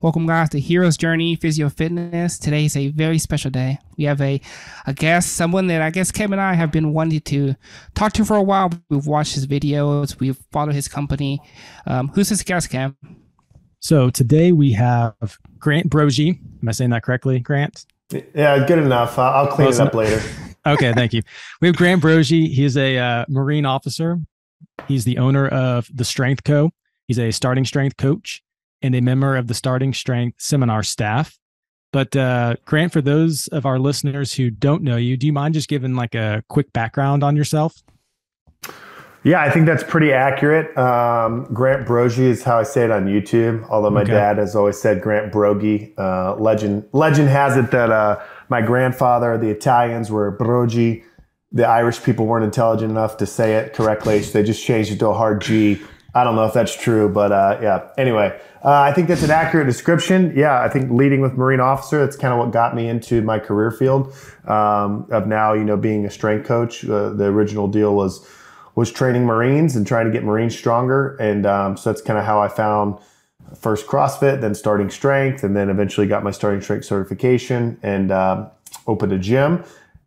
Welcome, guys, to Hero's Journey Physio Fitness. Today is a very special day. We have a guest, someone that I guess Cam and I have been wanting to talk to for a while. We've watched his videos, we've followed his company. Who's this guest, Cam? So today we have Grant Broggi. Am I saying that correctly, Grant? Yeah, good enough. I'll clean it up later. Okay, thank you. We have Grant Broggi. He's a Marine officer. He's the owner of the Strength Co. He's a starting strength coach and a member of the starting strength seminar staff. But Grant, for those of our listeners who don't know you, do you mind just giving like a quick background on yourself? Yeah, I think that's pretty accurate. Grant Broggi is how I say it on YouTube, although my dad has always said Grant Broggi. Legend has it that my grandfather, the Italians, were Broggi. The Irish people weren't intelligent enough to say it correctly, so they just changed it to a hard G. I don't know if that's true, but yeah. Anyway, I think that's an accurate description. Yeah, I think leading with Marine officer, that's kind of what got me into my career field of now, being a strength coach. The original deal was training Marines and trying to get Marines stronger. And so that's kind of how I found first CrossFit, then starting strength, and then eventually got my starting strength certification and opened a gym.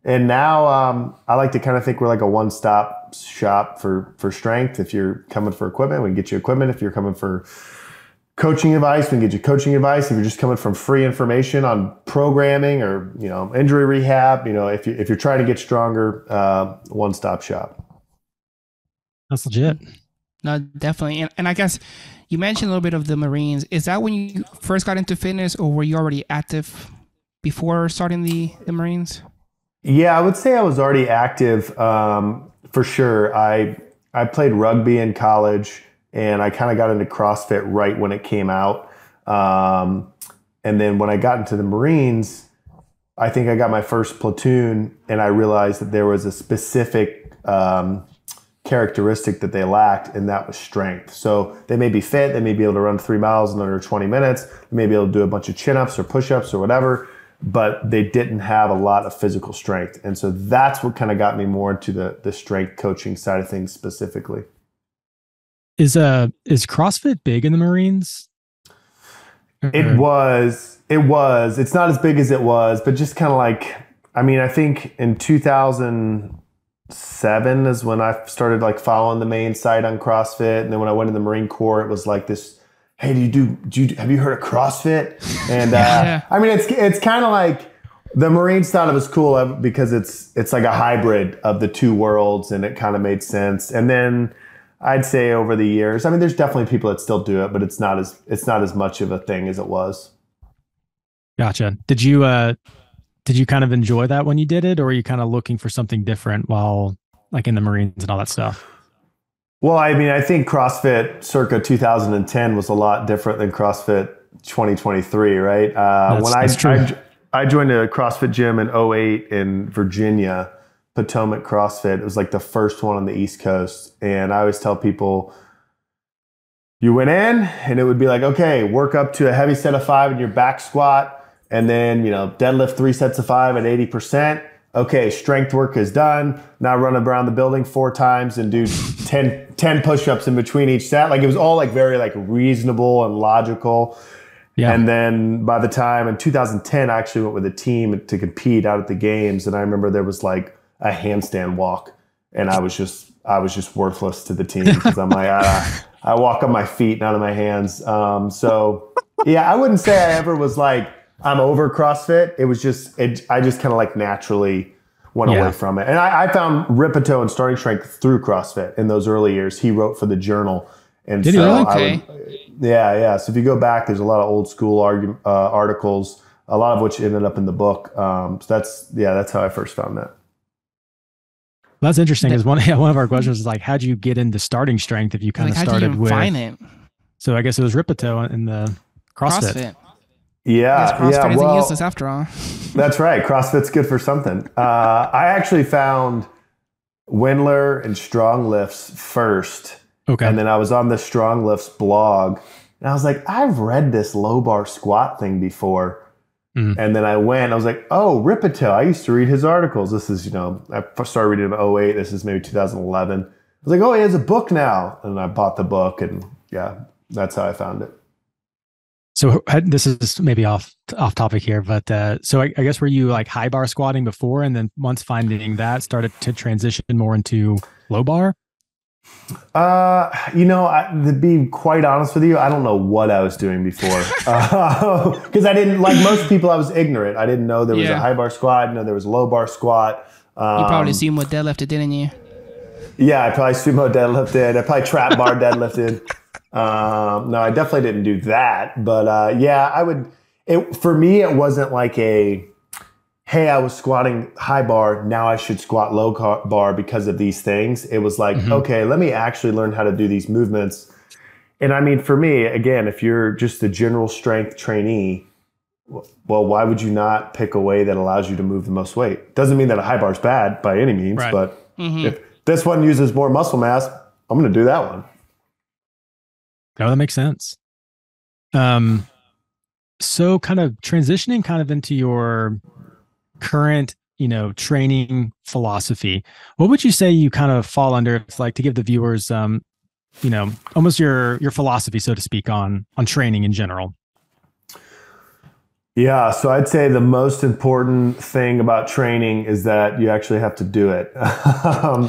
And now I like to kind of think we're like a one-stop shop for strength. If you're coming for equipment, we can get you equipment. If you're coming for coaching advice, we can get you coaching advice. If you're just coming from free information on programming or injury rehab, if you're trying to get stronger, one-stop shop. That's legit. No, definitely. And I guess you mentioned a little bit of the Marines. Is that when you first got into fitness, or were you already active before starting the Marines? Yeah, I would say I was already active for sure. I played rugby in college, and I kind of got into CrossFit right when it came out. And then when I got into the Marines, I think I got my first platoon, and I realized that there was a specific characteristic that they lacked, and that was strength. So they may be fit, they may be able to run 3 miles in under 20 minutes, they may be able to do a bunch of chin-ups or push-ups or whatever, but they didn't have a lot of physical strength. And so that's what kind of got me more into the strength coaching side of things specifically. Is CrossFit big in the Marines? It was. It's not as big as it was, but just kind of like, I think in 2007 is when I started like following the main site on CrossFit. And then when I went in the Marine Corps, it was like this, hey, have you heard of CrossFit? And yeah. It's kind of like the Marines thought it was cool because it's like a hybrid of the two worlds, and it kind of made sense. And then I'd say over the years, there's definitely people that still do it, but it's not as much of a thing as it was. Gotcha. Did you kind of enjoy that when you did it, or were you kind of looking for something different while like in the Marines and all that stuff? Well, I think CrossFit circa 2010 was a lot different than CrossFit 2023, right? That's true. I joined a CrossFit gym in '08 in Virginia, Potomac CrossFit. It was like the first one on the East Coast. And I always tell people, you went in and it would be like, okay, work up to a heavy set of 5 in your back squat, and then, deadlift 3 sets of 5 at 80%. Okay, strength work is done. Now run around the building 4 times and do 10 push-ups in between each set. Like, it was all like very like reasonable and logical. Yeah. And then by the time in 2010, I actually went with a team to compete out at the games. And I remember there was like a handstand walk, and I was just worthless to the team because I'm like, I walk on my feet, not on my hands. So yeah, I wouldn't say I ever was like, I'm over CrossFit. It was just, I just kind of like naturally went away from it. And I found Ripito and starting strength through CrossFit in those early years. He wrote for the Journal. And Did so he really? Yeah. So if you go back, there's a lot of old school articles, a lot of which ended up in the book. So that's how I first found that. Well, that's interesting. Is one of our questions is like, how'd you get into starting strength if you kind of started with? Find it? So I guess it was Ripito in the CrossFit. Yeah. CrossFit isn't useless after all. That's right. CrossFit's good for something. I actually found Windler and Strong Lifts first. Okay. And then I was on the Strong Lifts blog, and I was like, I've read this low bar squat thing before. And then I was like, oh, Ripito. I used to read his articles. This is, I started reading him in '08. This is maybe 2011. I was like, oh, he has a book now. And I bought the book, and yeah, that's how I found it. So this is maybe off topic here, but so I guess were you like high bar squatting before, and then once finding that started to transition more into low bar? To be quite honest with you, I don't know what I was doing before. Because I didn't, like most people, I was ignorant. I didn't know there was a high bar squat. I didn't know there was a low bar squat. You probably sumo deadlifted, didn't you? Yeah, I probably sumo deadlifted. I probably trap bar deadlifted. No, I definitely didn't do that. But I would. For me, it wasn't like hey, I was squatting high bar, now I should squat low bar because of these things. It was like, okay, let me actually learn how to do these movements. And I mean, for me, again, if you're just a general strength trainee, well, why would you not pick a way that allows you to move the most weight? Doesn't mean that a high bar is bad by any means, but if this one uses more muscle mass, I'm going to do that one. Oh, that makes sense. So kind of transitioning kind of into your current, training philosophy, what would you say you kind of fall under? It's like to give the viewers, almost your philosophy, so to speak, on training in general. Yeah, so I'd say the most important thing about training is that you actually have to do it.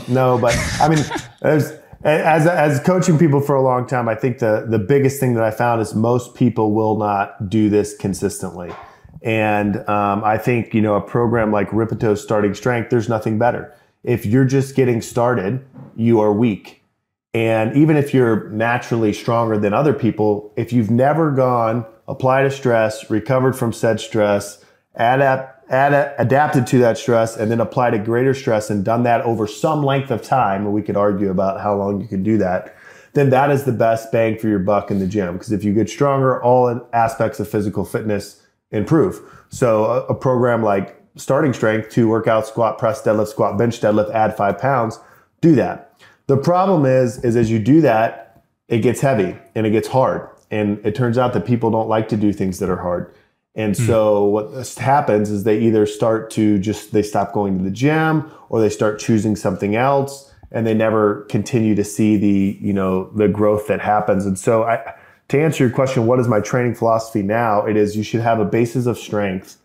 No, but I mean, as coaching people for a long time, I think the biggest thing that I found is most people will not do this consistently. And I think, a program like Ripeto's Starting Strength, there's nothing better. If you're just getting started, you are weak. And even if you're naturally stronger than other people, if you've never gone, applied a stress, recovered from said stress, adapted to that stress, and then applied a greater stress and done that over some length of time, and we could argue about how long you can do that, then that is the best bang for your buck in the gym. Because if you get stronger, all aspects of physical fitness improve. So a program like Starting Strength, 2 workouts, squat, press, deadlift, squat, bench, deadlift, add 5 pounds, do that. The problem is as you do that, it gets heavy and it gets hard. And it turns out that people don't like to do things that are hard. And so what happens is they either start to they stop going to the gym, or they start choosing something else, and they never continue to see the growth that happens. And so to answer your question, what is my training philosophy now? It is you should have a basis of strength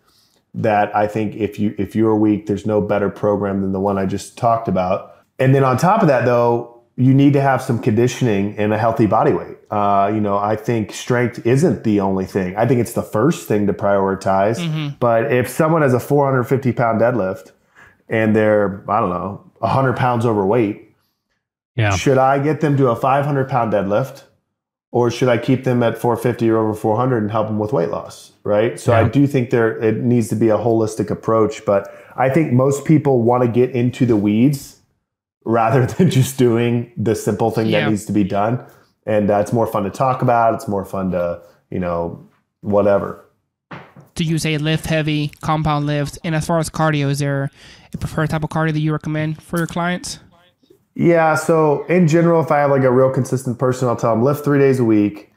that I think if you're weak, there's no better program than the one I just talked about. And then on top of that, though, you need to have some conditioning and a healthy body weight. I think strength isn't the only thing. I think it's the first thing to prioritize. But if someone has a 450 pound deadlift and they're, 100 pounds overweight, should I get them to a 500 pound deadlift? Or should I keep them at 450 or over 400 and help them with weight loss, right? So I do think it needs to be a holistic approach, but I think most people want to get into the weeds rather than just doing the simple thing that needs to be done. And it's more fun to talk about. It's more fun to, whatever. Do you say lift heavy, compound lift? And as far as cardio, is there a preferred type of cardio that you recommend for your clients? Yeah, so in general, if I have like a real consistent person, I'll tell them lift 3 days a week.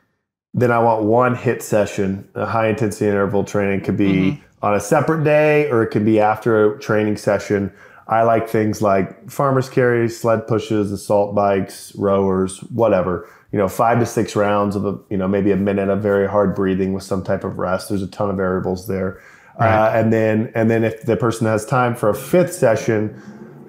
Then I want one HIIT session, a high intensity interval training. Could be on a separate day, or it could be after a training session. I like things like farmer's carries, sled pushes, assault bikes, rowers, whatever. 5 to 6 rounds of maybe a minute of very hard breathing with some type of rest. There's a ton of variables there. Right. And then if the person has time for a 5th session,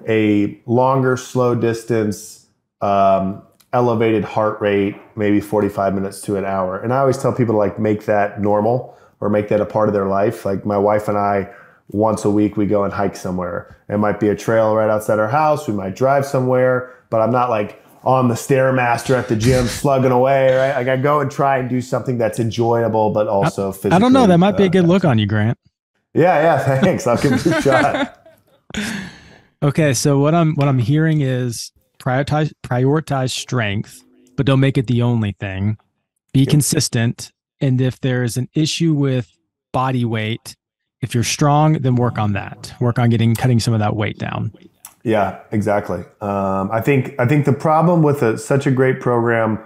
a longer, slow distance, elevated heart rate, maybe 45 minutes to an hour. And I always tell people to like make that normal or make that a part of their life. Like my wife and I, once a week, we go and hike somewhere. It might be a trail right outside our house. We might drive somewhere, but I'm not like on the Stairmaster at the gym slugging away, right? Like I go and try and do something that's enjoyable, but also physically. I don't know. That might be a good look on you, Grant. Yeah. Thanks. I'll give it a shot. Okay, so what I'm hearing is prioritize strength, but don't make it the only thing. Be consistent, and if there is an issue with body weight, if you're strong, then work on that. Work on cutting some of that weight down. Yeah, exactly. I think the problem with such a great program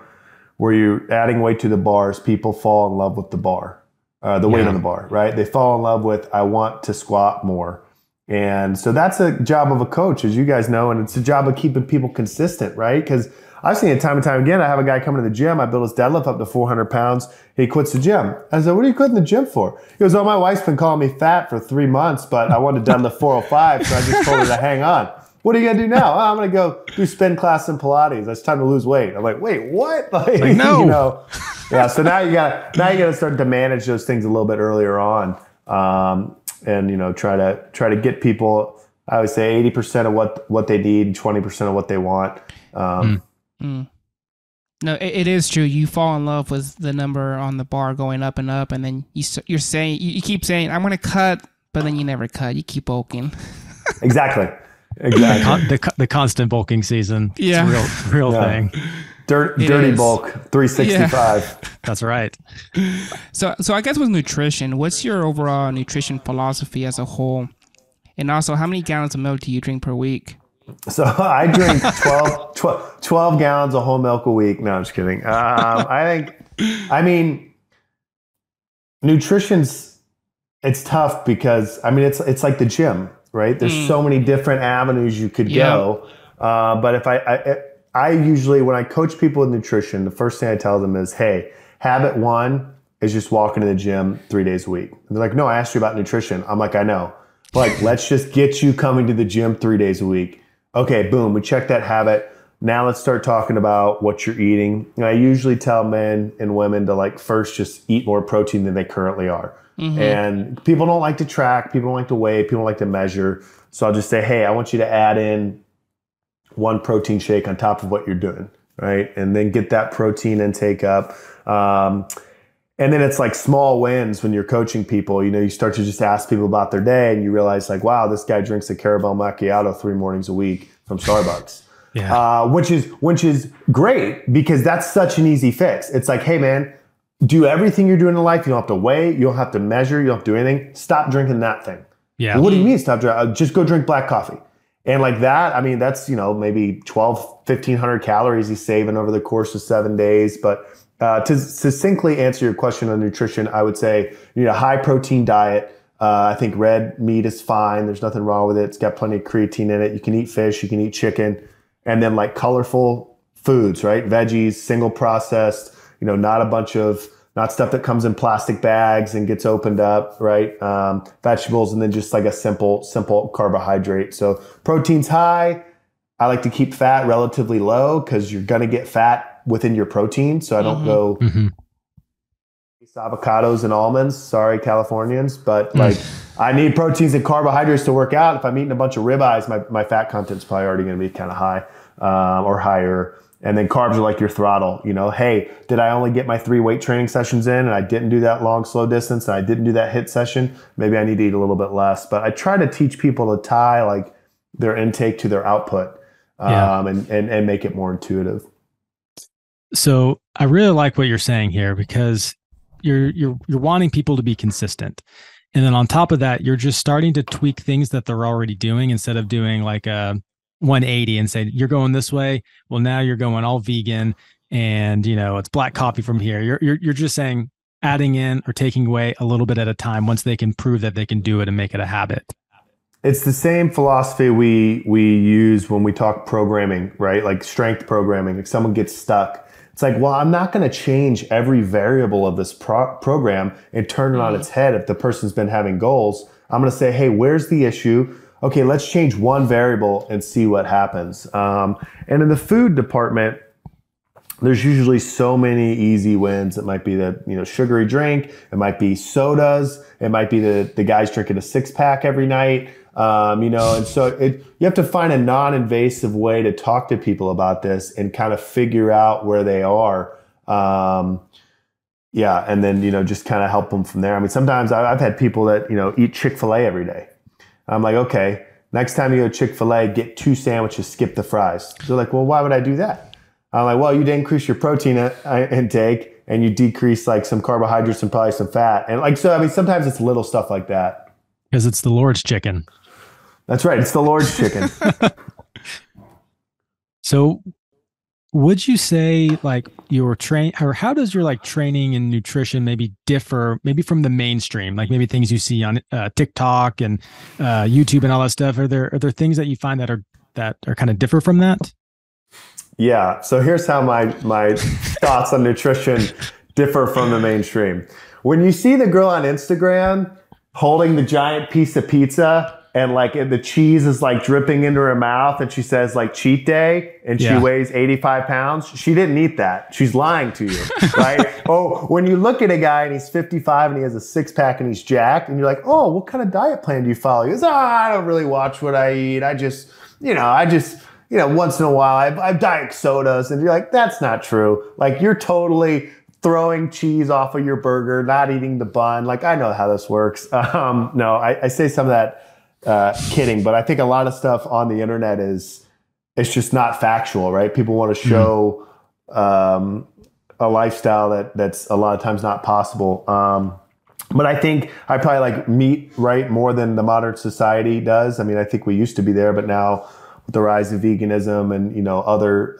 where you're adding weight to the bar is people fall in love with the bar, the weight on the bar, right? They fall in love with I want to squat more. And so that's a job of a coach, as you guys know, and it's a job of keeping people consistent, right? Because I've seen it time and time again. I have a guy coming to the gym. I build his deadlift up to 400 pounds. He quits the gym. I said, what are you quitting the gym for? He goes, oh, my wife's been calling me fat for 3 months, but I wanted to deadlift 405, so I just told her to hang on. What are you going to do now? Oh, I'm going to go do spin class in Pilates. It's time to lose weight. I'm like, wait, what? Like, no. You know, yeah. So now you got to start to manage those things a little bit earlier on, and try to get people. I would say 80% of what they need, 20% of what they want. No, it is true. You fall in love with the number on the bar going up and up, and then you keep saying, "I'm going to cut," but then you never cut. You keep bulking. Exactly. The constant bulking season. Yeah, it's a real thing. Dirty bulk, 365. Yeah. That's right. So I guess with nutrition, what's your overall nutrition philosophy as a whole? And also, how many gallons of milk do you drink per week? So I drink 12 gallons of whole milk a week. No, I'm just kidding. Nutrition's, it's tough because, it's like the gym, right? There's so many different avenues you could go. But if I usually, when I coach people with nutrition, the first thing I tell them is, hey, habit one is just walking to the gym 3 days a week. And they're like, no, I asked you about nutrition. I'm like, I know. Like, let's just get you coming to the gym 3 days a week. Okay, boom, we check that habit. Now let's start talking about what you're eating. And I usually tell men and women to first just eat more protein than they currently are. Mm-hmm. And people don't like to track, people don't like to weigh, people don't like to measure. So I'll just say, hey, I want you to add in one protein shake on top of what you're doing, right? And then get that protein intake up. And then it's like small wins when you're coaching people. You start to just ask people about their day and you realize wow, this guy drinks a caramel macchiato 3 mornings a week from Starbucks. Yeah. Which is great because that's such an easy fix. It's like, hey man, do everything you're doing in life. You don't have to weigh, you don't have to measure, you don't have to do anything. Stop drinking that thing. Yeah. Well, what do you mean stop drinking? Just go drink black coffee. And like that, that's, maybe 1,500 calories he's saving over the course of 7 days. But to succinctly answer your question on nutrition, I would say you need a high protein diet. I think red meat is fine. There's nothing wrong with it. It's got plenty of creatine in it. You can eat fish, you can eat chicken, and then colorful foods, right? Veggies, single processed, not stuff that comes in plastic bags and gets opened up, right? Vegetables, and then just a simple carbohydrate. So protein's high. I like to keep fat relatively low because you're going to get fat within your protein. So I don't go avocados and almonds. Sorry, Californians. But I need proteins and carbohydrates to work out. If I'm eating a bunch of ribeyes, my fat content's probably already going to be kind of high or higher. And then carbs are like your throttle. Hey, did I only get my 3 weight training sessions in and I didn't do that long, slow distance and I didn't do that HIIT session? Maybe I need to eat a little bit less. But I try to teach people to tie their intake to their output and make it more intuitive. So I really like what you're saying here because you're wanting people to be consistent. And then on top of that, you're just starting to tweak things that they're already doing instead of doing a 180 and say, you're going this way. Well, now you're going all vegan and, it's black coffee from here. You're just saying adding in or taking away a little bit at a time once they can prove that they can do it and make it a habit. It's the same philosophy we use when we talk programming, right? Like strength programming. If someone gets stuck, it's well, I'm not going to change every variable of this program and turn it on its head if the person's been having goals. I'm going to say, hey, where's the issue? Okay, let's change one variable and see what happens. And in the food department, there's usually so many easy wins. It might be the sugary drink. It might be sodas. It might be the guys drinking a 6-pack every night. And so you have to find a non-invasive way to talk to people about this and kind of figure out where they are. And then just kind of help them from there. Sometimes I've had people that eat Chick-fil-A every day. I'm like, okay, next time you go to Chick-fil-A, get 2 sandwiches, skip the fries. They're like, well, why would I do that? I'm like, well, you did increase your protein intake and you decrease some carbohydrates and probably some fat. And sometimes it's little stuff like that. Because it's the Lord's chicken. That's right. It's the Lord's chicken. So would you say your or how does your training and nutrition maybe differ maybe from the mainstream, maybe things you see on TikTok and YouTube and all that stuff? Are there things that you find that are kind of differ from that? Yeah. So here's how my thoughts on nutrition differ from the mainstream. When you see the girl on Instagram holding the giant piece of pizza and like the cheese is like dripping into her mouth and she says like cheat day and she weighs 85 pounds, she didn't eat that. She's lying to you, right? Oh, when you look at a guy and he's 55 and he has a six pack and he's jacked and you're like, oh, what kind of diet plan do you follow? He goes, I don't really watch what I eat. I just, once in a while I have diet sodas. And you're like, that's not true. Like you're totally throwing cheese off of your burger, not eating the bun. Like I know how this works. No, I say some of that kidding, but I think a lot of stuff on the internet it's just not factual, right? People want to show a lifestyle that's a lot of times not possible. But I think I probably like meat, right, more than the modern society does. I mean, I think we used to be there, but now with the rise of veganism and other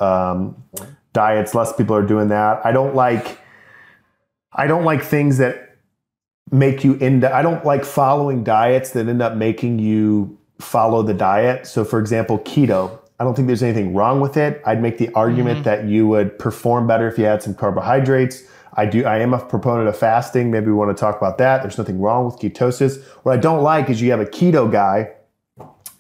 diets, less people are doing that. I don't like things that make you I don't like following diets that end up making you follow the diet. So for example, keto, I don't think there's anything wrong with it. I'd make the argument that you would perform better if you had some carbohydrates. I am a proponent of fasting. Maybe we want to talk about that. There's nothing wrong with ketosis. What I don't like is you have a keto guy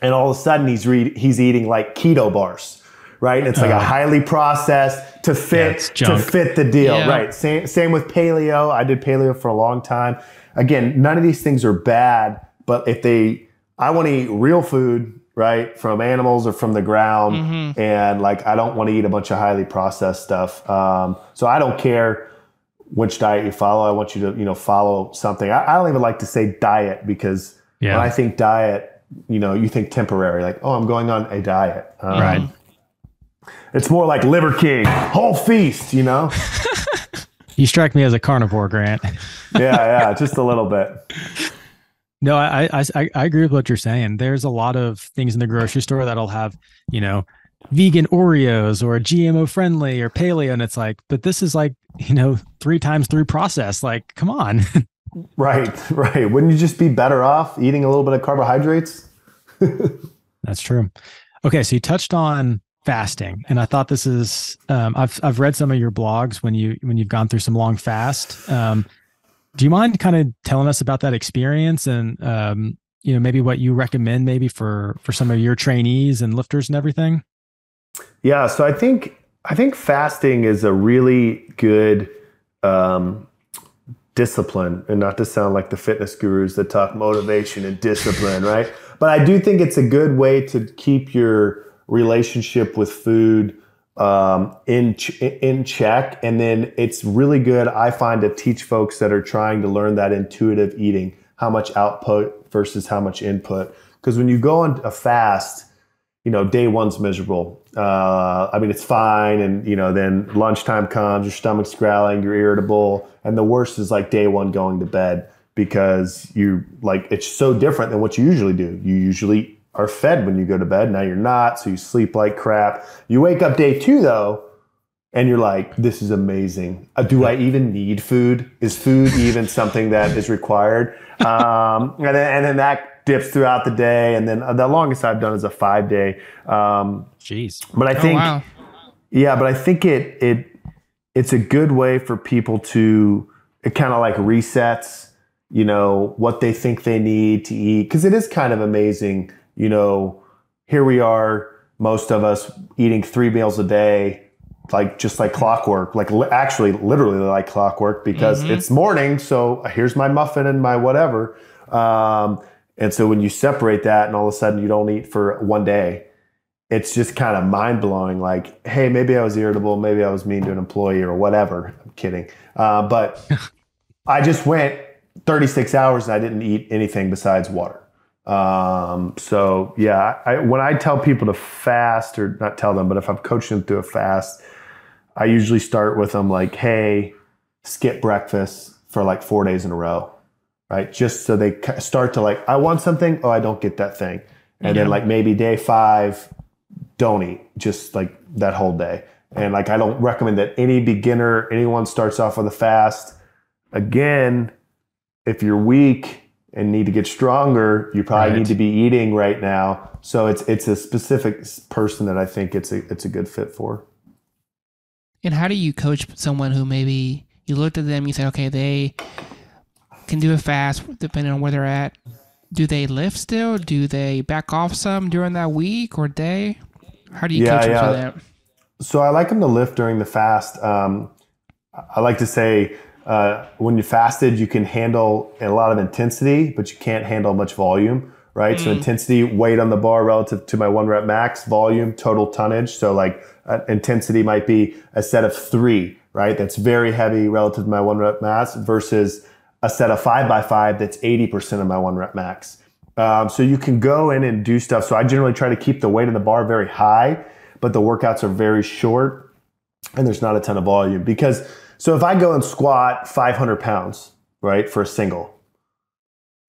and all of a sudden he's eating like keto bars, right? It's like a highly processed to fit the deal, right? Same with paleo. I did paleo for a long time. Again, none of these things are bad, but I want to eat real food, right, from animals or from the ground, and like I don't want to eat a bunch of highly processed stuff. So I don't care which diet you follow. I want you to follow something. I don't even like to say diet because when I think diet, you think temporary, like, oh, I'm going on a diet. Right. It's more like Liver King, whole feast, You strike me as a carnivore, Grant. Yeah, just a little bit. No, I agree with what you're saying. There's a lot of things in the grocery store that'll have, vegan Oreos or GMO friendly or paleo. And it's like, but this is like, 3 times through process. Like, come on. Right. Wouldn't you just be better off eating a little bit of carbohydrates? That's true. Okay. So you touched on fasting, and I thought this is, I've read some of your blogs when you've gone through some long fast. Do you mind kind of telling us about that experience and, maybe what you recommend maybe for some of your trainees and lifters and everything? Yeah. So I think fasting is a really good, discipline, and not to sound like the fitness gurus that talk motivation and discipline, right? But I do think it's a good way to keep your relationship with food in check. And then it's really good, I find, to teach folks that are trying to learn that intuitive eating, how much output versus how much input. Because when you go on a fast, day one's miserable. It's fine. And, then lunchtime comes, your stomach's growling, you're irritable. And the worst is like day one going to bed, because it's so different than what you usually do. You usually are fed when you go to bed. Now you're not. So you sleep like crap. You wake up day two though, and you're like, this is amazing. Do I even need food? Is food even something that is required? And then that dips throughout the day. And then the longest I've done is a 5-day. Jeez. But I think, but I think it's a good way for people to, it kind of like resets, what they think they need to eat. Cause it is kind of amazing. Here we are, most of us eating 3 meals a day, just like clockwork, actually literally like clockwork, because it's morning. So here's my muffin and my whatever. And so when you separate that and all of a sudden you don't eat for 1 day, it's just kind of mind blowing. Like, hey, maybe I was irritable. Maybe I was mean to an employee or whatever. I'm kidding. But I just went 36 hours and I didn't eat anything besides water. So yeah, when I tell people to fast, or not tell them, but if I'm coaching them through a fast, I usually start with them like, hey, skip breakfast for like 4 days in a row, right? Just so they start to like, I want something. Oh, I don't get that thing. And then like maybe day 5, don't eat, just like that whole day. And like, I don't recommend that anyone starts off with a fast. Again, if you're weak and need to get stronger, you probably need to be eating right now. So it's a specific person that I think it's a good fit for. And how do you coach someone who maybe you looked at them, you said, okay, they can do it fast depending on where they're at. Do they lift still? Do they back off some during that week or day? How do you coach them through that? So I like them to lift during the fast. I like to say when you fasted, you can handle a lot of intensity, but you can't handle much volume, right? So intensity, weight on the bar relative to my 1 rep max, volume, total tonnage. So like intensity might be a set of 3, right? That's very heavy relative to my 1 rep max versus a set of 5x5 that's 80% of my 1 rep max. So you can go in and do stuff. So I generally try to keep the weight of the bar very high, but the workouts are very short and there's not a ton of volume. Because, so if I go and squat 500 pounds, right, for a single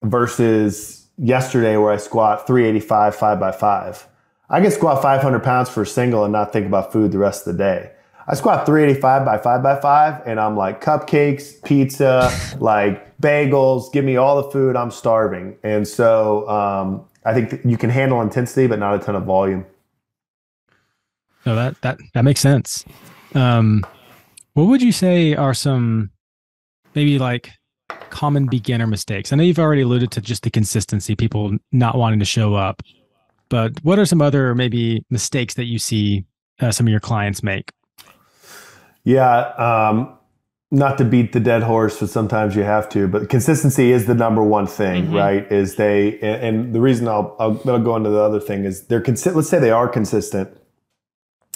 versus yesterday where I squat 385, 5x5, I can squat 500 pounds for a single and not think about food the rest of the day. I squat 385 by 5x5 and I'm like cupcakes, pizza, like bagels, give me all the food, I'm starving. And so I think you can handle intensity, but not a ton of volume. No, that makes sense. What would you say are some maybe like common beginner mistakes? I know you've already alluded to just the consistency, people not wanting to show up, but what are some other maybe mistakes that you see some of your clients make? Yeah, not to beat the dead horse, but sometimes you have to. But consistency is the number one thing, right? Is and the reason I'll go into the other thing is they're let's say they are consistent,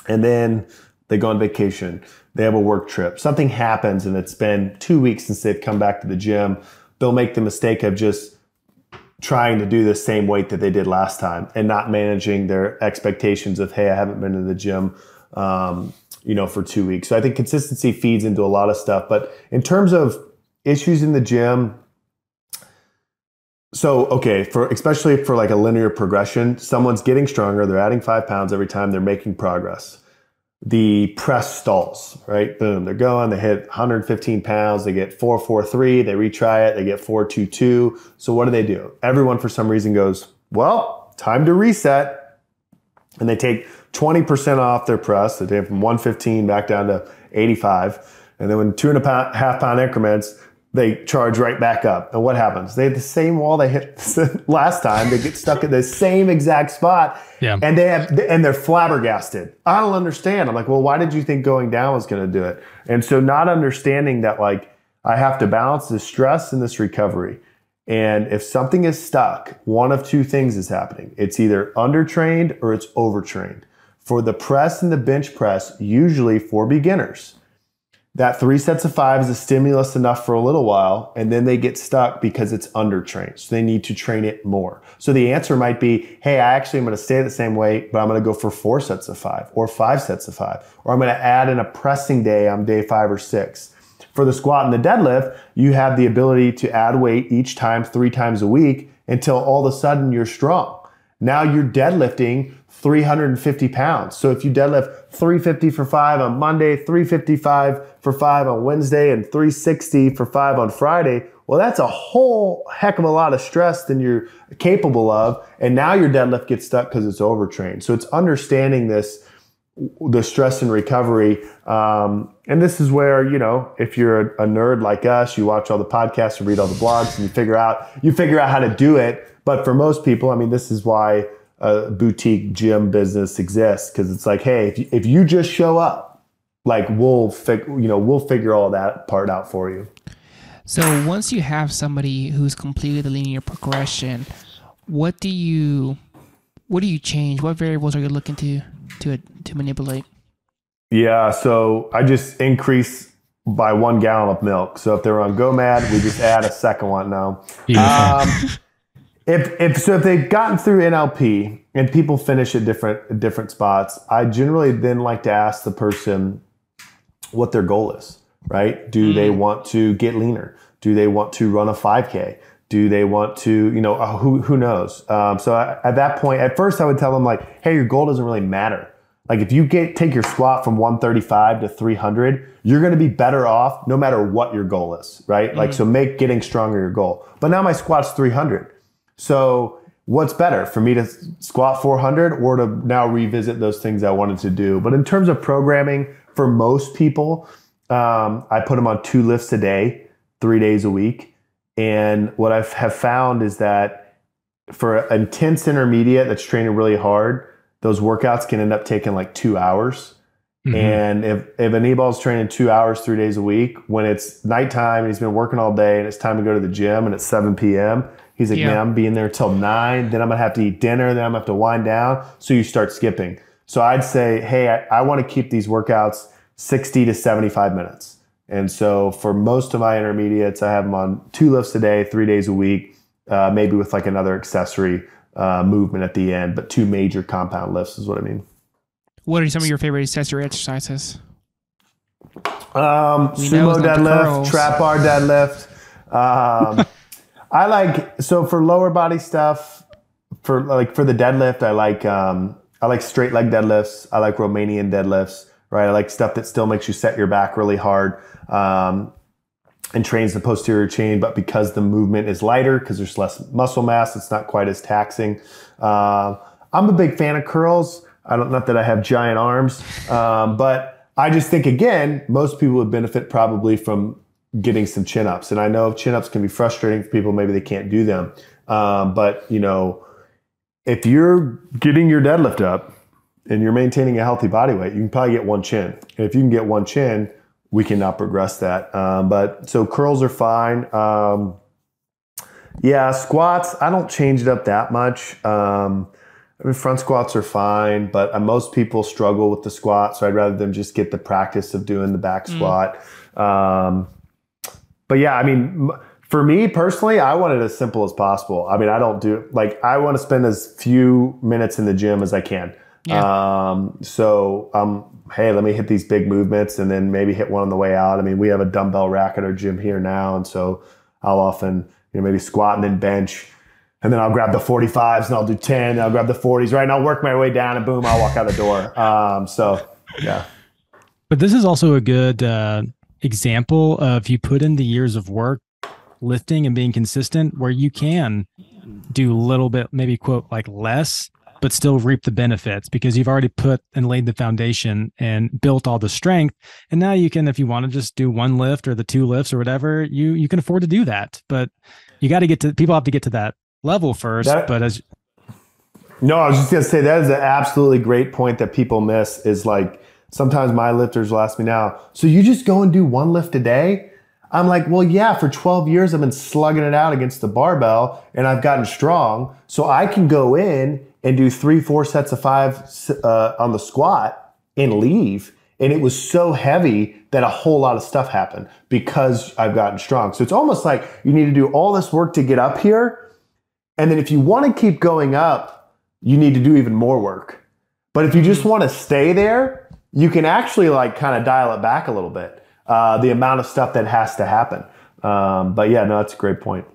and then they go on vacation, they have a work trip, something happens, and it's been 2 weeks since they've come back to the gym. They'll make the mistake of just trying to do the same weight that they did last time and not managing their expectations of, hey, I haven't been to the gym for 2 weeks. So I think consistency feeds into a lot of stuff. But in terms of issues in the gym, so, okay, especially for like a linear progression, someone's getting stronger, they're adding 5 pounds every time, they're making progress. The press stalls, right? Boom, they're going, they hit 115 pounds, they get 443, they retry it, they get 422. So what do? Everyone for some reason goes, well, time to reset. And they take 20% off their press. They take from 115 back down to 85. And then when 2.5 pound increments, they charge right back up. And what happens? They hit the same wall they hit last time. They get stuck at the same exact spot. Yeah. And they're flabbergasted. I don't understand. I'm like, well, why did you think going down was going to do it? And so not understanding that, like, I have to balance the stress and this recovery. And if something is stuck, one of two things is happening. It's either undertrained or it's overtrained. For the press and the bench press, usually for beginners, that 3 sets of 5 is a stimulus enough for a little while, and then they get stuck because it's undertrained. So they need to train it more. So the answer might be, hey, I actually am going to stay the same weight, but I'm going to go for 4 sets of 5 or 5 sets of 5. Or I'm going to add in a pressing day on day 5 or 6. For the squat and the deadlift, you have the ability to add weight each time 3 times a week until all of a sudden you're strong. Now you're deadlifting 350 pounds. So if you deadlift 350 for 5 on Monday, 355 for 5 on Wednesday, and 360 for 5 on Friday, well, that's a whole heck of a lot of stress than you're capable of. And now your deadlift gets stuck because it's overtrained. So it's understanding the stress and recovery. And this is where, if you're a nerd like us, you watch all the podcasts and read all the blogs and you figure out how to do it. But for most people, I mean, this is why a boutique gym business exists, because it's like, hey, if you just show up, like we'll figure all that part out for you. So once you have somebody who's completed the linear progression, what do you change? What variables are you looking to manipulate? Yeah, so I just increase by 1 gallon of milk. So if they're on GoMad, we just add a second one now. If they've gotten through NLP and people finish at different spots, I generally then like to ask the person what their goal is, right? Do they want to get leaner? Do they want to run a 5K? Do they want to, who knows? So at that point, at first I would tell them like, hey, your goal doesn't really matter. Like if you take your squat from 135 to 300, you're going to be better off no matter what your goal is, right? Like, so make getting stronger your goal. But now my squat's 300. So what's better, for me to squat 400 or to now revisit those things I wanted to do? But in terms of programming, for most people, I put them on 2 lifts a day, 3 days a week. And what I have found is that for an intense intermediate that's training really hard, those workouts can end up taking like 2 hours. Mm-hmm. And if a knee ball's training 2 hours, 3 days a week, when it's nighttime and he's been working all day and it's time to go to the gym and it's 7 p.m., he's like, man, I'm being there till 9. Then I'm going to have to eat dinner. Then I'm going to have to wind down. So you start skipping. So I'd say, hey, I want to keep these workouts 60 to 75 minutes. And so for most of my intermediates, I have them on 2 lifts a day, 3 days a week, maybe with like another accessory movement at the end, but 2 major compound lifts is what I mean. What are some of your favorite accessory exercises? Sumo deadlift, trap bar deadlift. I like, so for lower body stuff, for the deadlift, I like straight leg deadlifts. I like Romanian deadlifts, right? I like stuff that still makes you set your back really hard and trains the posterior chain, but because the movement is lighter, because there's less muscle mass, it's not quite as taxing. I'm a big fan of curls. Not that I have giant arms, but I just think, again, most people would benefit probably from getting some chin-ups. And I know chin-ups can be frustrating for people. Maybe they can't do them. But, if you're getting your deadlift up and you're maintaining a healthy body weight, you can probably get 1 chin. And if you can get 1 chin, we can now progress that. But so curls are fine. Squats, I don't change it up that much. Front squats are fine, but most people struggle with the squat, so I'd rather them just get the practice of doing the back squat. But yeah, for me personally, I want it as simple as possible. I don't do, I want to spend as few minutes in the gym as I can. Yeah. Hey, let me hit these big movements and then maybe hit one on the way out. We have a dumbbell rack at our gym here now, and so I'll often, maybe squat and then bench. And then I'll grab the 45s and I'll do 10. And I'll grab the 40s, right? And I'll work my way down and boom, I'll walk out the door. Yeah. But this is also a good example of you put in the years of work, lifting and being consistent, where you can do a little bit, maybe quote, like less, but still reap the benefits because you've already put and laid the foundation and built all the strength. And now you can, if you want to just do 1 lift or the 2 lifts or whatever, you can afford to do that. But you got to people have to get to that level first. I was just going to say that is an absolutely great point that people miss is sometimes my lifters will ask me now, so you just go and do 1 lift a day? I'm like, well, yeah, for 12 years I've been slugging it out against the barbell and I've gotten strong. So I can go in and do 3-4 sets of 5 on the squat and leave. And it was so heavy that a whole lot of stuff happened because I've gotten strong. So it's almost like you need to do all this work to get up here. And then if you want to keep going up, you need to do even more work. But if you just want to stay there, you can actually kind of dial it back a little bit, the amount of stuff that has to happen. But yeah, no, that's a great point.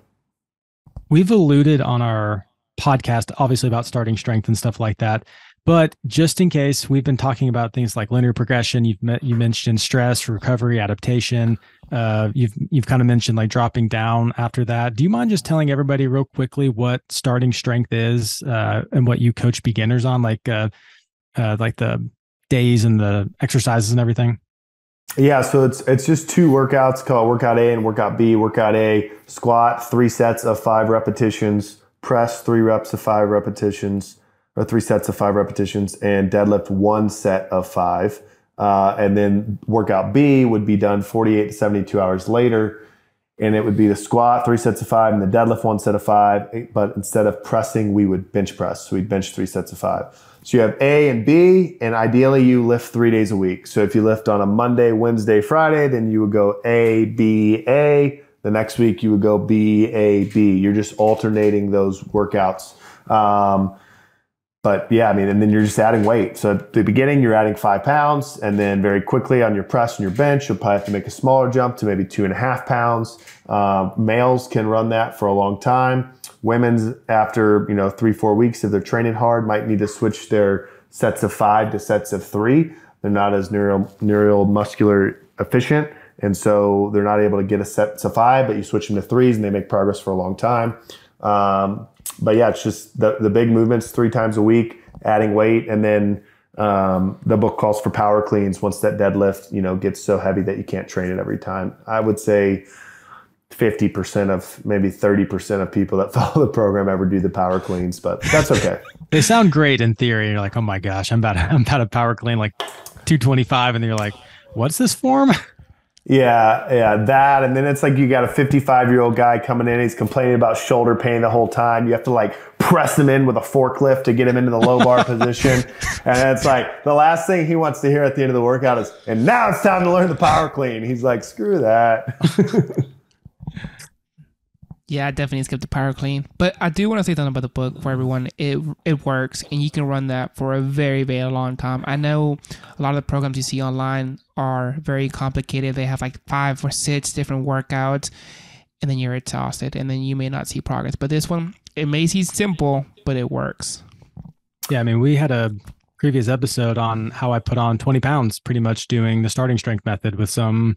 We've alluded on our podcast, obviously, about starting strength and stuff like that. But just in case, we've been talking about things like linear progression. You mentioned stress, recovery, adaptation. You've kind of mentioned dropping down after that. Do you mind just telling everybody real quickly what starting strength is and what you coach beginners on, like the days and the exercises and everything? Yeah, so it's just 2 workouts called workout A and workout B. Workout A, squat 3 sets of 5 repetitions, press 3 reps of 5 repetitions. Or 3 sets of 5 repetitions, and deadlift 1 set of 5. And then workout B would be done 48 to 72 hours later. And it would be the squat, 3 sets of 5, and the deadlift 1 set of 5. But instead of pressing, we would bench press. So we'd bench 3 sets of 5. So you have A and B, and ideally you lift 3 days a week. So if you lift on a Monday, Wednesday, Friday, then you would go A, B, A. The next week you would go B, A, B. You're just alternating those workouts. But yeah, and then you're just adding weight. So at the beginning, you're adding 5 pounds, and then very quickly on your press and your bench, you'll probably have to make a smaller jump to maybe 2.5 pounds. Males can run that for a long time. Women's after 3-4 weeks, if they're training hard, might need to switch their sets of 5 to sets of 3. They're not as neuromuscular efficient, and so they're not able to get a set of 5. But you switch them to 3s, and they make progress for a long time. But yeah, it's just the big movements 3 times a week, adding weight, and then The book calls for power cleans once that deadlift, gets so heavy that you can't train it every time. I would say 50% of maybe 30% of people that follow the program ever do the power cleans, but that's okay. They sound great in theory. You're like, oh my gosh, I'm about to power clean like 225. And then you're like, what's this form? Yeah, that. And then it's like you got a 55-year-old guy coming in. He's complaining about shoulder pain the whole time. You have to like press him in with a forklift to get him into the low bar position. And it's like the last thing he wants to hear at the end of the workout is, and now it's time to learn the power clean. He's like, screw that. Yeah, I definitely skipped the power clean. But I do want to say something about the book for everyone. It works, and you can run that for a very, very long time. I know a lot of the programs you see online are very complicated. They have like 5 or 6 different workouts, and then you're exhausted, and then you may not see progress. But this one, it may seem simple, but it works. Yeah, I mean, we had a previous episode on how I put on 20 pounds pretty much doing the starting strength method with some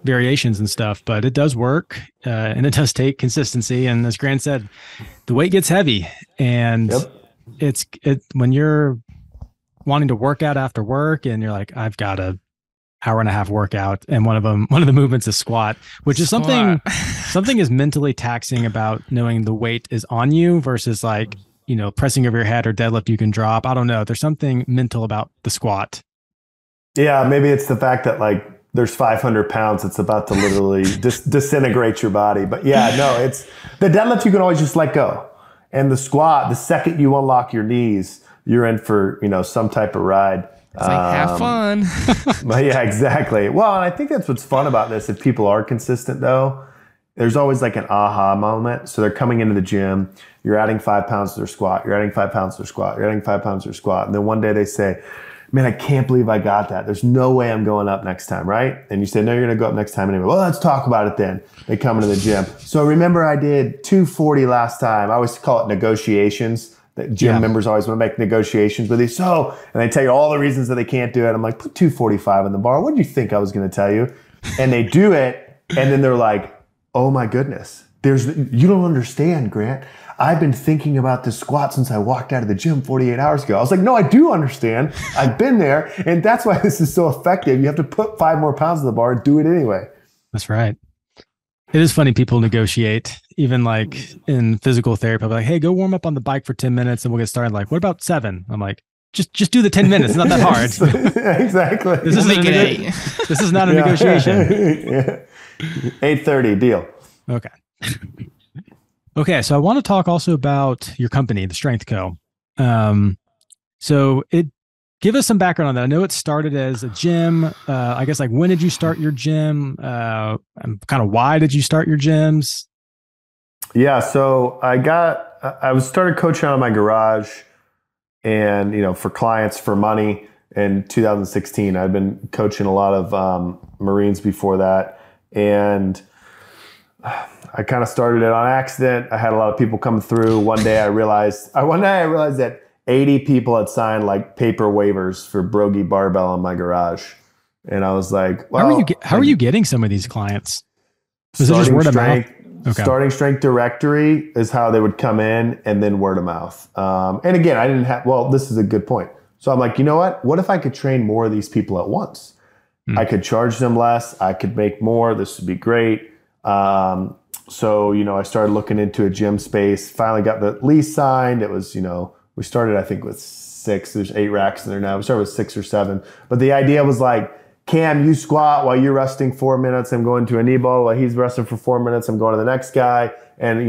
variations and stuff, but it does work, and it does take consistency. And as Grant said, the weight gets heavy, and it's when you're wanting to work out after work and you're like, I've got a hour and a half workout, and one of the movements is squat, which is something is mentally taxing about knowing the weight is on you versus like, pressing over your head or deadlift you can drop. I don't know. There's something mental about the squat. Yeah, maybe it's the fact that like there's 500 pounds that's about to literally disintegrate your body. But yeah, no, it's the deadlift you can always just let go. And the squat, the second you unlock your knees, you're in for, some type of ride. It's like, have fun. But yeah, exactly. Well, and I think that's what's fun about this. If people are consistent though, there's always like an aha moment. So they're coming into the gym, you're adding 5 pounds to their squat, you're adding 5 pounds to their squat, you're adding 5 pounds to their squat. And then one day they say, man, I can't believe I got that. There's no way I'm going up next time, right? And you say, no, you're going to go up next time anyway. Well, let's talk about it then. They come into the gym. So remember I did 240 last time. I always call it negotiations. The gym members always want to make negotiations with you. So, and they tell you all the reasons that they can't do it. I'm like, put 245 on the bar. What did you think I was going to tell you? And they do it. And then they're like, oh my goodness. You don't understand, Grant. I've been thinking about this squat since I walked out of the gym 48 hours ago. I was like, no, I do understand. I've been there. And that's why this is so effective. You have to put 5 more pounds on the bar and do it anyway. That's right. It is funny. People negotiate, even like in physical therapy. I'm like, hey, go warm up on the bike for 10 minutes and we'll get started. Like, what about 7? I'm like, just do the 10 minutes. It's not that hard. Exactly. This is not a negotiation. Yeah. 8:30 deal. Okay. Okay, so I want to talk also about your company, the Strength Co. Give us some background on that. I know it started as a gym. I guess like when did you start your gym? And kind of why did you start your gyms? Yeah, so I started coaching out of my garage, and for clients for money in 2016. I've been coaching a lot of Marines before that, and I kind of started it on accident. I had a lot of people coming through. One day I realized that 80 people had signed like paper waivers for Broggi barbell in my garage. And I was like, well, how are you getting some of these clients? Was it just word of mouth? Okay. Starting Strength Directory is how they would come in, and then word of mouth. And again, this is a good point. So I'm like, you know what? What if I could train more of these people at once? I could charge them less. I could make more. This would be great. So, I started looking into a gym space, finally got the lease signed. It was, we started, I think, with 6, there's 8 racks in there now. We started with 6 or 7, but the idea was like, Cam, you squat while you're resting 4 minutes. I'm going to a knee ball while he's resting for 4 minutes. I'm going to the next guy. And,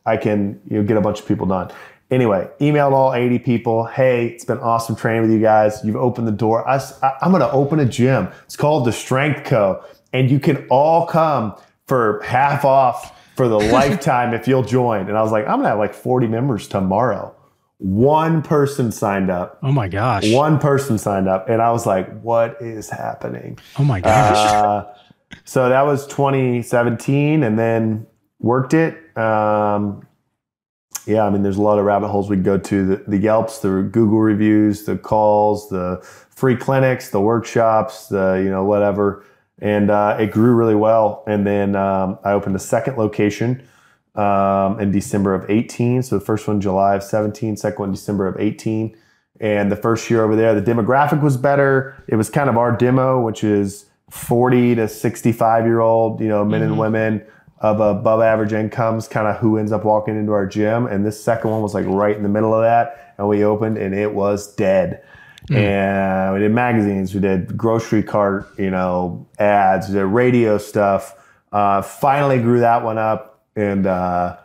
I can, get a bunch of people done. Anyway, emailed all 80 people. Hey, it's been awesome training with you guys. You've opened the door. I'm going to open a gym. It's called the Strength Co. And you can all come for half off for the lifetime if you'll join. And I was like, I'm going to have like 40 members tomorrow. One person signed up. Oh my gosh. One person signed up. And I was like, what is happening? Oh my gosh. So that was 2017, and then worked it. There's a lot of rabbit holes we could go to. The Yelps, the Google reviews, the calls, the free clinics, the workshops, whatever. And it grew really well. And then I opened a second location in December of 18. So the first one, July of 17, second one, December of 18. And the first year over there, the demographic was better. It was kind of our demo, which is 40 to 65-year-old, men and women of above average incomes, kind of who ends up walking into our gym. And this second one was like right in the middle of that. And we opened and it was dead. And we did magazines, we did grocery cart, ads, we did radio stuff. Finally grew that one up. And I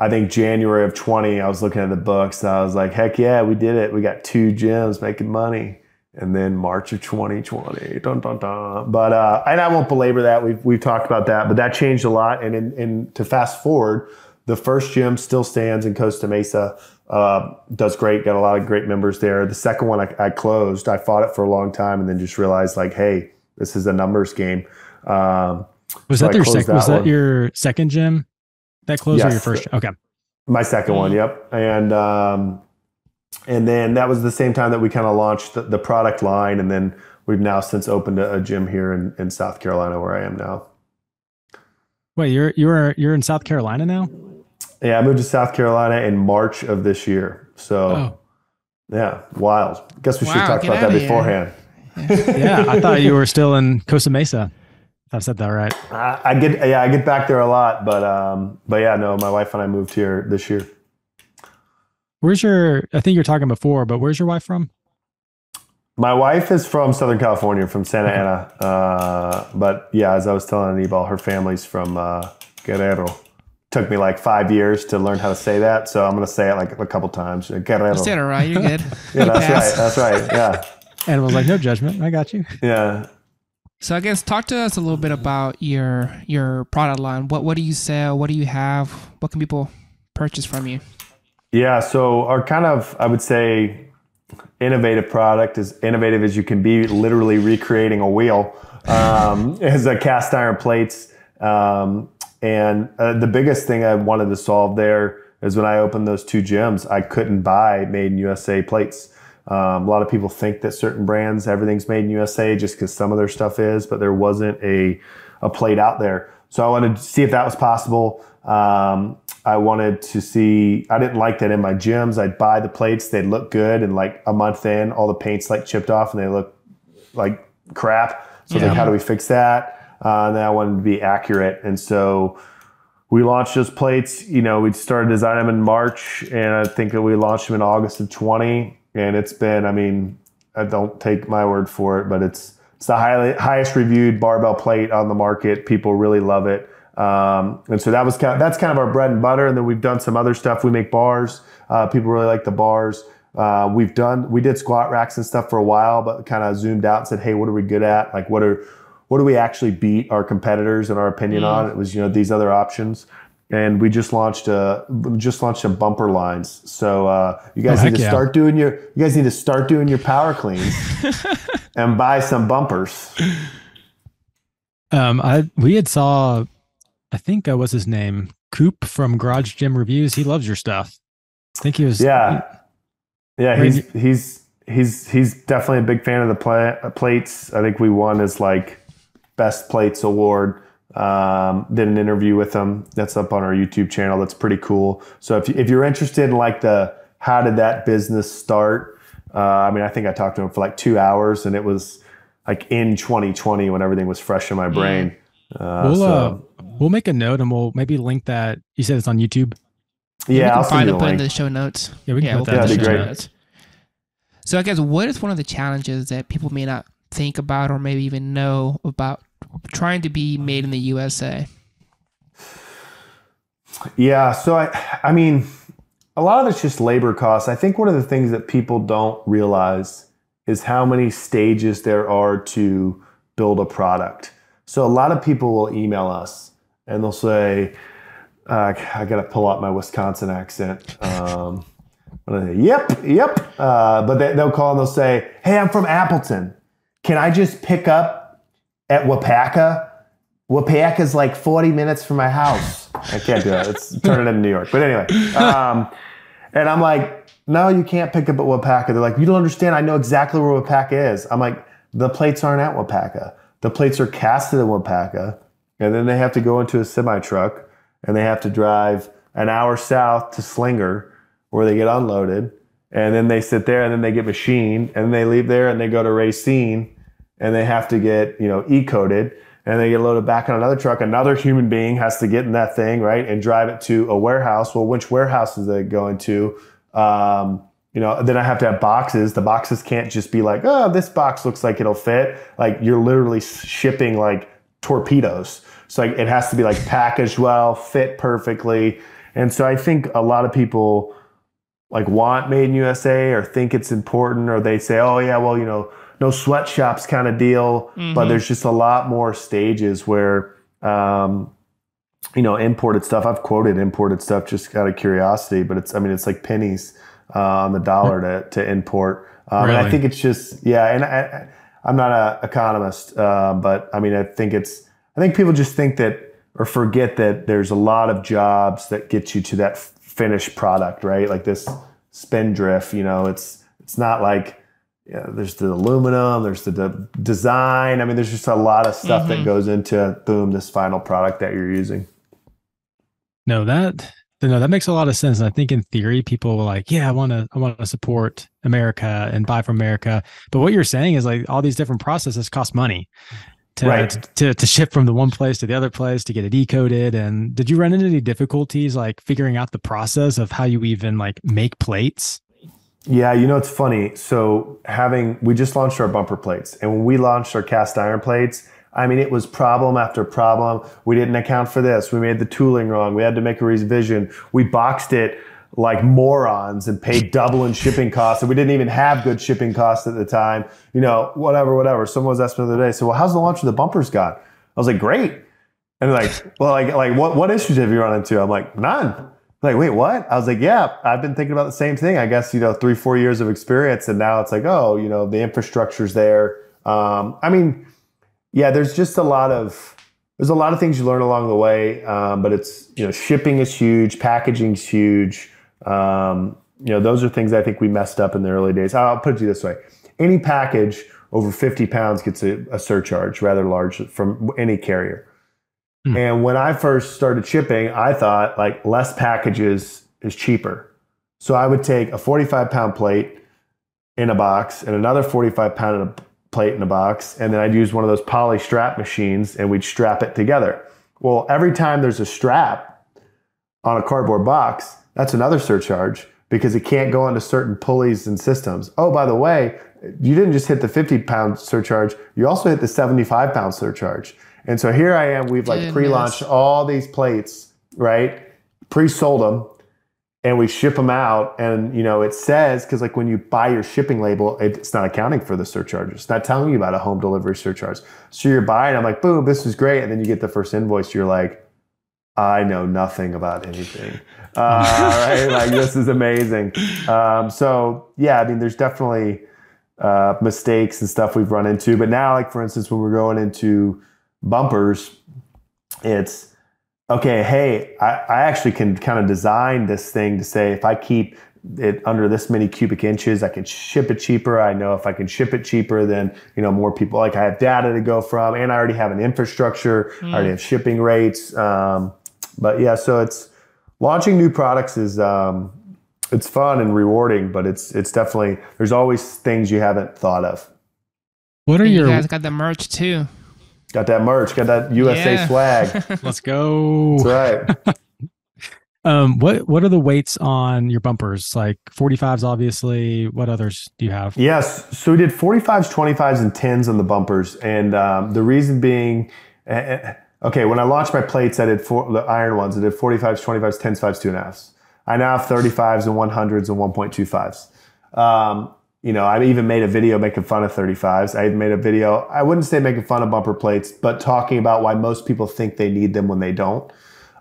think January of 20, I was looking at the books and I was like, heck yeah, we did it. We got 2 gyms making money. And then March of 2020, dun, dun, dun. But, and I won't belabor that. We've talked about that, but that changed a lot. And to fast forward, the first gym still stands in Costa Mesa, does great, got a lot of great members there. The second one I closed, I fought it for a long time and then just realized like, hey, this is a numbers game. Was that your second gym that closed, or your first? Okay. My second one. Yep. And then that was the same time that we kind of launched the product line. And then we've now since opened a gym here in South Carolina where I am now. Wait, you're in South Carolina now? Yeah, I moved to South Carolina in March of this year. So yeah, wild. Guess we should talk about that beforehand. Yeah, I thought you were still in Costa Mesa. If I've said that right. I get back there a lot, but yeah, no, my wife and I moved here this year. I think you're talking before, but where's your wife from? My wife is from Southern California, from Santa Ana. But yeah, as I was telling Anibal, her family's from Guerrero. Took me like 5 years to learn how to say that. So I'm going to say it like a couple times. Guerrero. You said it right. You're good. Yeah, that's right. Yeah. And was like, no judgment. I got you. Yeah. So I guess talk to us a little bit about your product line. What do you sell? What do you have? What can people purchase from you? Yeah, so our kind of, I would say, innovative product, as innovative as you can be, literally recreating a wheel, is a cast iron plates. And the biggest thing I wanted to solve there is when I opened those 2 gyms, I couldn't buy made in USA plates. A lot of people think that certain brands, everything's made in USA just because some of their stuff is, but there wasn't a plate out there. So I wanted to see if that was possible. I wanted to see, I didn't like that in my gyms. I'd buy the plates, they'd look good, and like a month in, all the paint's like chipped off and they look like crap. So I was like, how do we fix that? And then I wanted to be accurate. And so we launched those plates. We started designing them in March, and I think that we launched them in August of 20. And it's been, I don't take my word for it, but it's the highest reviewed barbell plate on the market. People really love it. And so that's kind of our bread and butter. And then we've done some other stuff. We make bars. People really like the bars. We did squat racks and stuff for a while, but kind of zoomed out and said, hey, what are we good at? Like, what do we actually beat our competitors in our opinion on? It was, these other options. And we just launched a bumper lines. So you guys need to start doing your power cleans and buy some bumpers. We had saw, I think what's his name? Coop from Garage Gym Reviews. He loves your stuff. I think he was. Yeah. He's definitely a big fan of the plates. I think we won his like best plates award. Did an interview with him. That's up on our YouTube channel. That's pretty cool. So if you're interested in like how did that business start? I think I talked to him for like 2 hours, and it was like in 2020 when everything was fresh in my brain. We'll make a note and we'll maybe link that. You said it's on YouTube. Yeah, I'll send you the put it in link. the show notes. Yeah, we can put that in the show notes. So I guess what is one of the challenges that people may not think about or maybe even know about trying to be made in the USA? Yeah, so I mean, a lot of it's just labor costs. I think one of the things that people don't realize is how many stages there are to build a product. So a lot of people will email us and they'll say, I got to pull out my Wisconsin accent. Yep. But they'll call and they'll say, hey, I'm from Appleton. Can I just pick up at Wapaka? Wapaka's like 40 minutes from my house. I can't do it. It's turning into New York. But anyway, and I'm like, no, you can't pick up at Wapaka. They're like, you don't understand. I know exactly where Wapaka is. I'm like, the plates aren't at Wapaka. The plates are casted in Wapaka, and then they have to go into a semi truck, and they have to drive an hour south to Slinger, where they get unloaded, and then they sit there and then they get machined and they leave there and they go to Racine and they have to get, E-coated and they get loaded back on another truck. Another human being has to get in that thing, right, and drive it to a warehouse. Well, which warehouse is it going to? Then I have to have boxes. The boxes can't just be like, oh, this box looks like it'll fit. Like you're literally shipping like torpedoes. So it has to be like packaged well, fit perfectly. And so I think a lot of people like want made in USA or think it's important, or they say, oh yeah, well, no sweatshops kind of deal. But there's just a lot more stages where, imported stuff. I've quoted imported stuff just out of curiosity, but it's like pennies on the dollar to import. Really? And I think it's just, and I'm not an economist, but I mean, I think people just think that or forget that there's a lot of jobs that get you to that finished product, right? Like this Spindrift, it's not like, there's the aluminum, there's the design. I mean, there's just a lot of stuff that goes into, boom, this final product that you're using. No, that makes a lot of sense. And I think in theory, people are like, yeah, I want to support America and buy from America. But what you're saying is like all these different processes cost money to ship from the one place to the other place, to get it E-coated. And did you run into any difficulties like figuring out the process of how you even like make plates? Yeah, it's funny. So we just launched our bumper plates, and when we launched our cast iron plates, I mean, it was problem after problem. We didn't account for this. We made the tooling wrong. We had to make a revision. We boxed it like morons and paid double in shipping costs. And we didn't even have good shipping costs at the time. Whatever. Someone was asking the other day, so, well, how's the launch of the bumpers gone? I was like, great. And they're like, well, like what issues have you run into? I'm like, none. Like, wait, what? I was like, yeah, I've been thinking about the same thing. I guess, 3-4 years of experience. And now it's like, oh, the infrastructure's there. Yeah, there's a lot of things you learn along the way. But it's, shipping is huge. Packaging is huge. Those are things I think we messed up in the early days. I'll put it to you this way. Any package over 50 pounds gets a surcharge, rather large, from any carrier. And when I first started shipping, I thought like less packages is cheaper. So I would take a 45-pound plate in a box and another 45-pound plate in a box, and then I'd use one of those poly strap machines and we'd strap it together. Well, every time there's a strap on a cardboard box, that's another surcharge because it can't go into certain pulleys and systems. Oh, by the way, you didn't just hit the 50-pound surcharge, you also hit the 75-pound surcharge. And so here I am, we've like pre-launched all these plates, right? Pre-sold them, and we ship them out. And, it says, because like when you buy your shipping label, it's not accounting for the surcharges. It's not telling you about a home delivery surcharge. So you're buying, I'm like, boom, this is great. And then you get the first invoice, you're like, I know nothing about anything. Right? Like, this is amazing. So yeah, I mean, there's definitely mistakes and stuff we've run into. But now, like, for instance, when we're going into bumpers, it's okay, hey, I actually can kind of design this thing to say if I keep it under this many cubic inches, I can ship it cheaper. I know if I can ship it cheaper, then more people, like I have data to go from, and I already have an infrastructure. I already have shipping rates. But yeah, so it's launching new products is it's fun and rewarding, but it's definitely, there's always things you haven't thought of. What are you guys got the merch too? Got that merch, got that USA swag. Let's go. That's right. What are the weights on your bumpers? Like 45s, obviously. What others do you have? Yes. So we did 45s, 25s, and 10s on the bumpers. And the reason being, okay, when I launched my plates, I did the iron ones. I did 45s, 25s, 10s, 5s, 2.5s. I now have 35s and 100s and 1.25s. I even made a video making fun of 35s. I made a video, I wouldn't say making fun of bumper plates, but talking about why most people think they need them when they don't.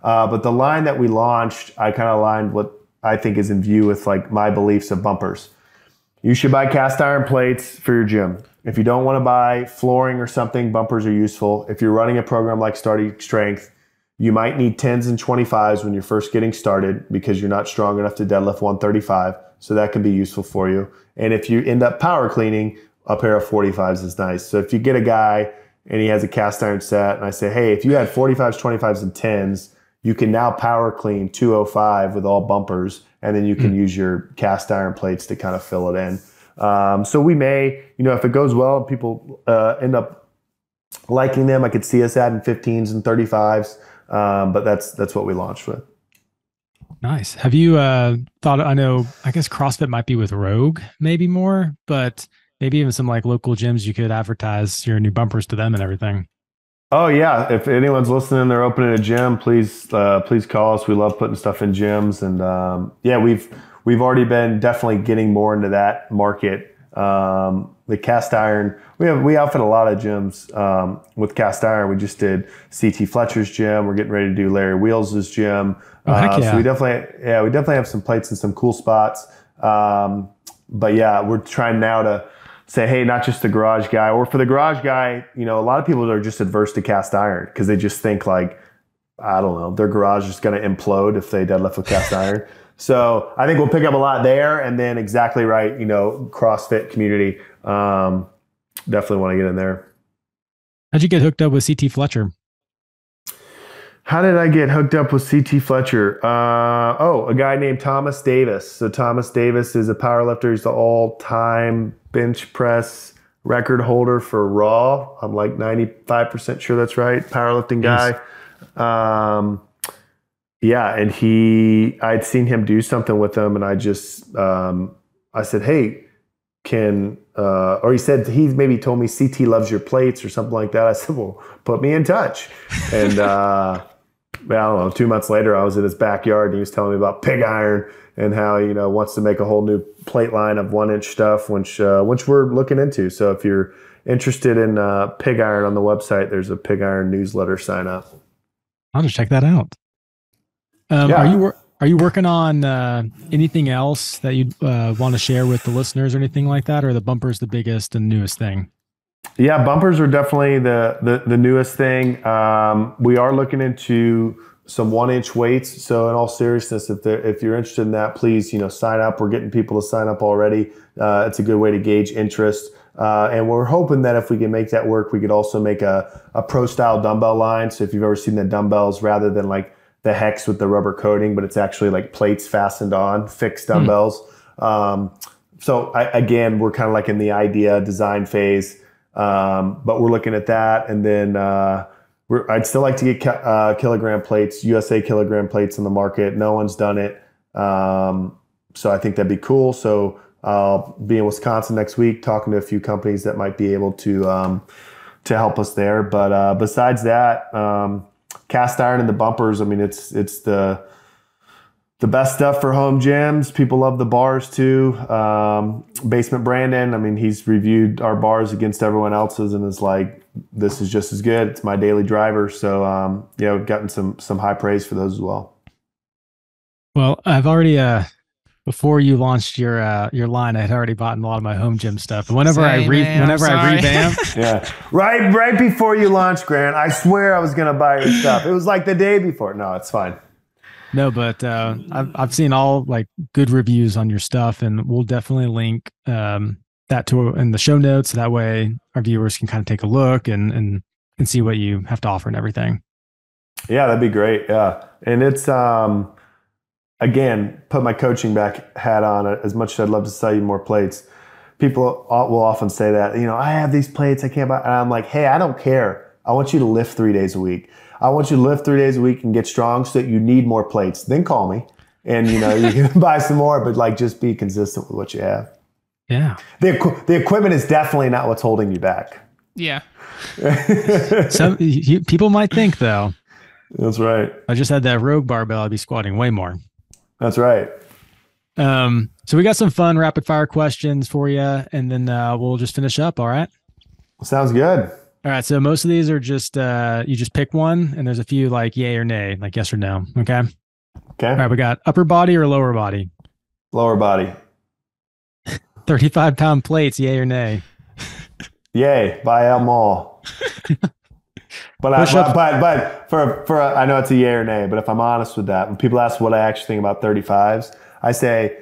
But the line that we launched, I kind of aligned what I think is in view with like my beliefs of bumpers. You should buy cast iron plates for your gym. If you don't want to buy flooring or something, bumpers are useful. If you're running a program like Starting Strength, you might need 10s and 25s when you're first getting started because you're not strong enough to deadlift 135. So that can be useful for you. And if you end up power cleaning, a pair of 45s is nice. So if you get a guy and he has a cast iron set and I say, hey, if you had 45s, 25s, and 10s, you can now power clean 205 with all bumpers, and then you can use your cast iron plates to kind of fill it in. So we may, if it goes well, people end up liking them, I could see us adding 15s and 35s, but that's what we launched with. Nice. Have you thought, I guess CrossFit might be with Rogue maybe more, but maybe even some like local gyms you could advertise your new bumpers to them and everything. Oh yeah. If anyone's listening, they're opening a gym, please call us. We love putting stuff in gyms. And we've already been definitely getting more into that market. The cast iron, we outfit a lot of gyms with cast iron. We just did CT Fletcher's gym. We're getting ready to do Larry Wheels' gym. So we definitely have some plates in some cool spots. But yeah, we're trying now to say, hey, not just the garage guy, or for the garage guy, a lot of people are just adverse to cast iron because they just think like, I don't know, their garage is going to implode if they deadlift with cast iron. So I think we'll pick up a lot there. And then exactly right, CrossFit community, definitely want to get in there. How'd you get hooked up with CT Fletcher? How did I get hooked up with CT Fletcher? A guy named Thomas Davis. So Thomas Davis is a powerlifter. He's the all-time bench press record holder for Raw. I'm like 95% sure that's right. Powerlifting guy. And I'd seen him do something with him, and I just, I said, hey, or he said, he maybe told me CT loves your plates or something like that. I said, well, put me in touch. And, I don't know, 2 months later, I was in his backyard and he was telling me about pig iron and how, wants to make a whole new plate line of 1-inch stuff, which we're looking into. So if you're interested in pig iron on the website, there's a pig iron newsletter sign up. I'll just check that out. Are you working on anything else that you'd want to share with the listeners or anything like that? Or are the bumpers the biggest and newest thing? Yeah, bumpers are definitely the newest thing. We are looking into some 1-inch weights. So in all seriousness, if you're interested in that, please, sign up. We're getting people to sign up already. It's a good way to gauge interest. And we're hoping that if we can make that work, we could also make a pro style dumbbell line. So if you've ever seen the dumbbells, rather than like the hex with the rubber coating, but it's actually like plates fastened on, fixed dumbbells. Again, we're kind of like in the idea design phase. But we're looking at that, and then I'd still like to get kilogram plates, USA kilogram plates in the market. No one's done it, so I think that'd be cool. So I'll be in Wisconsin next week, talking to a few companies that might be able to help us there. But besides that, cast iron and the bumpers. I mean, it's the best stuff for home gyms. People love the bars too. Basement Brandon, I mean, he's reviewed our bars against everyone else's and is like, this is just as good. It's my daily driver. So, we've gotten some high praise for those as well. Well, I've already, before you launched your line, I had already bought a lot of my home gym stuff. And whenever I revamp, yeah, right before you launched, Grant, I swear I was going to buy your stuff. It was like the day before. No, it's fine. No, but I've seen all like good reviews on your stuff, and we'll definitely link that to in the show notes. That way, our viewers can kind of take a look and see what you have to offer and everything. Yeah, that'd be great. Yeah, and it's again, put my coaching back hat on. As much as I'd love to sell you more plates, people will often say that, I have these plates, I can't buy. And I'm like, hey, I don't care. I want you to lift 3 days a week. I want you to lift 3 days a week and get strong so that you need more plates. Then call me and, you can buy some more, but like just be consistent with what you have. Yeah. The equipment is definitely not what's holding you back. Yeah. People might think though. That's right. I just had that Rogue barbell. I'd be squatting way more. That's right. So we got some fun rapid fire questions for you, and then we'll just finish up. All right. Sounds good. All right. So most of these are just, you just pick one, and there's a few like yay or nay, like yes or no. Okay. Okay. All right. We got upper body or lower body? Lower body. 35-pound plates, yay or nay? Yay. Buy them all. But I know it's a yay or nay, but if I'm honest with that, when people ask what I actually think about 35s, I say,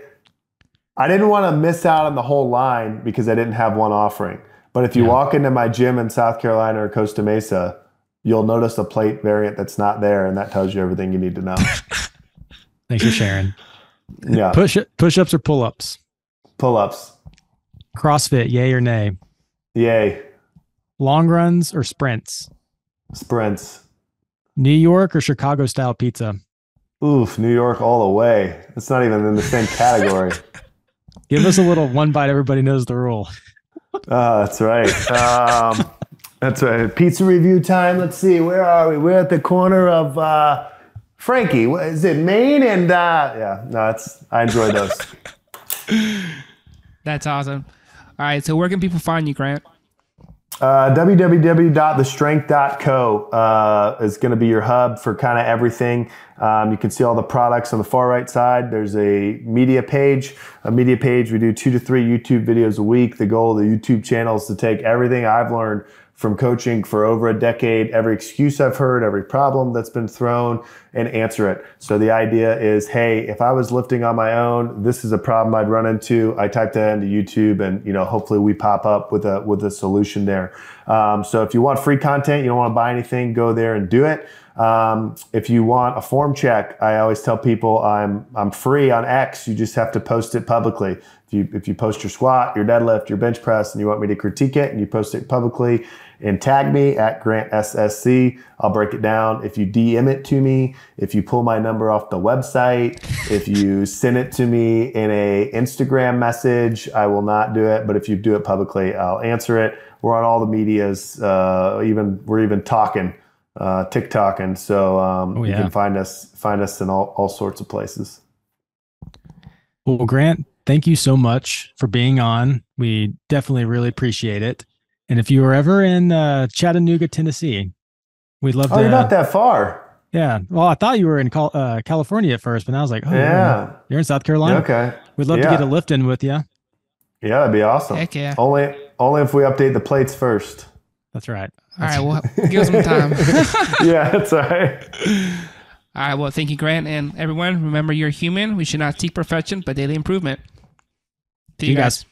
I didn't want to miss out on the whole line because I didn't have one offering. But if you walk into my gym in South Carolina or Costa Mesa, you'll notice a plate variant that's not there, and that tells you everything you need to know. Thanks for sharing. Yeah. Push-ups or pull-ups? Pull-ups. CrossFit, yay or nay? Yay. Long runs or sprints? Sprints. New York or Chicago style pizza? Oof, New York all the way. It's not even in the same category. Give us a little one bite. Everybody knows the rule. That's right. That's right. Pizza review time. Let's see. Where are we? We're at the corner of Frankie. What, is it Maine? And yeah, no, I enjoy those. That's awesome. All right. So where can people find you, Grant? www.thestrength.co is going to be your hub for kind of everything. You can see all the products on the far right side. There's a media page. We do 2 to 3 YouTube videos a week. The goal of the YouTube channel is to take everything I've learned from coaching for over a decade, every excuse I've heard, every problem that's been thrown, and answer it. So the idea is, hey, if I was lifting on my own, this is a problem I'd run into. I type that into YouTube, and hopefully we pop up with a solution there. So if you want free content, you don't want to buy anything, go there and do it. If you want a form check, I always tell people I'm free on X. You just have to post it publicly. If you post your squat, your deadlift, your bench press, and you want me to critique it, and you post it publicly and tag me at Grant SSC, I'll break it down. If you DM it to me, if you pull my number off the website, if you send it to me in a Instagram message, I will not do it. But if you do it publicly, I'll answer it. We're on all the medias. We're even talking. TikToking, so you can find us in all sorts of places. Well, Grant, thank you so much for being on. We definitely really appreciate it. And if you were ever in Chattanooga, Tennessee, we'd love to. Oh, you're not that far. Yeah. Well, I thought you were in California at first, but I was like, oh, yeah, you're in South Carolina. Okay. We'd love to get a lift in with you. Yeah, that'd be awesome. Heck yeah. Only if we update the plates first. That's right. All right, well, give us some time. Yeah, that's all right. All right, well, thank you, Grant. And everyone, remember you're human. We should not seek perfection, but daily improvement. See you guys.